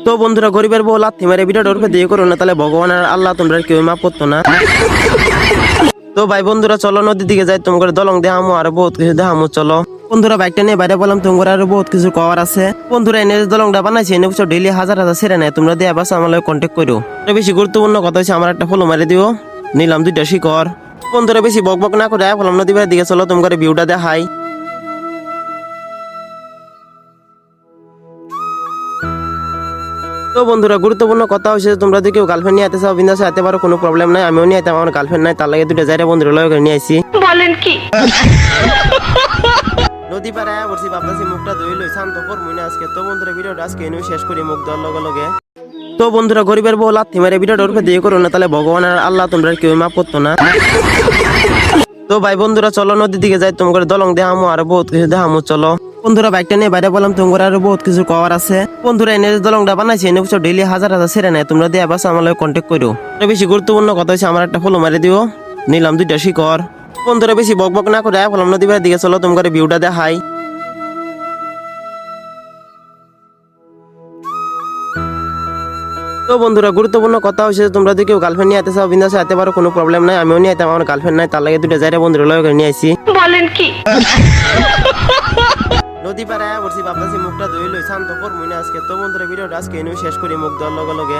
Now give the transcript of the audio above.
তো বন্ধুরা গরিবের বউ লাথি মেরে ভিডিওটা ওরফে দিয়ে করো না, তাহলে ভগবান আর আল্লাহ তোমরা কেউ মাফ করতো না। তো ভাই বন্ধুরা চলো নদীর দিকে যাই, তোমার দলং দেখামো আর বহুত কিছু দেখামো। চলো বন্ধুরা বাইকটা নিয়ে বাইরে বললাম, তোমার আরো বহুত কিছু কভার আছে। বন্ধুরা এনে দলংটা বানাইছে, এনে বুঝছো ডেইলি হাজার হাজার ছেড়ে নেয়। তোমরা দিয়ে বাস আমার কন্ট্যাক্ট করো। বেশি গুরুত্বপূর্ণ কথা হচ্ছে আমার একটা ফলো মারি দিও, নিলাম 2টা শিকড়। বন্ধুরা বেশি বক বক না করে বললাম নদী বাইরের দিকে চলো, তোমার ভিউটা দেখাই। তো বন্ধুরা গুরুত্বপূর্ণ কথা হচ্ছে তোমরা যদি কেউ গার্লফ্রেন্ড নিয়ে আতে চাও বিন্দাসে আতে পারো, কোনো প্রবলেম নাই। আমিও নিয়ে আইতাম, আমার গার্লফ্রেন্ড নাই, তার লাগে 2টা যাইরে বন্ধুরা লয় করে নিয়ে আইছি। বলেন কি? নদী পারে আয়া বলছি ভাবতেছি মুখটা ধুই লই, শান্ত করবই না আজকে। তো বন্ধুরা ভিডিওটা আজকে এনে শেষ করি মুখ ধোয়ার লগে লগে। তো বন্ধুরা গরিবের বউ লাথি মেরে ভিডিওটা ওরফে দিয়ে করো না, তাহলে ভগবান আর আল্লাহ তোমরা কেউ মাফ করতো না। তো ভাই বন্ধুরা চলো নদীর দিকে যাই, তোমার দলং দেখামো আর বহুত কিছু দেখামো। চলো বন্ধুরা বাইকটা নিয়ে বাইরে বললাম, তোমার আরো বহুত কিছু কভার আছে। বন্ধুরা এনে দলংটা বানাইছে, এনে বুঝছো ডেইলি হাজার হাজার ছেড়ে নেয়। তোমরা দিয়ে বাস আমার কন্ট্যাক্ট করো। বেশি গুরুত্বপূর্ণ কথা হচ্ছে আমার একটা ফলো মারি দিও, নিলাম 2টা শিকড়। বন্ধুরা বেশি বক বক না করে বললাম নদী বাইরের দিকে চলো, তোমার ভিউটা দেখাই। তো বন্ধুরা গুরুত্বপূর্ণ কথা হচ্ছে তোমরা যদি কেউ গার্লফ্রেন্ড নিয়ে আতে চাও বিন্দাসে আতে পারো, কোনো প্রবলেম নাই। আমিও নিয়ে আইতাম, আমার গার্লফ্রেন্ড নাই, তার লাগে 2টা যাইরে বন্ধুরা লয় করে নিয়ে আইছি। বলেন কি? নদী পারে আয়া বলছি ভাবতেছি মুখটা ধুই লই, শান্ত করবই না আজকে। তো বন্ধুরা ভিডিওটা আজকে এনে শেষ করি মুখ ধোয়ার লগে লগে।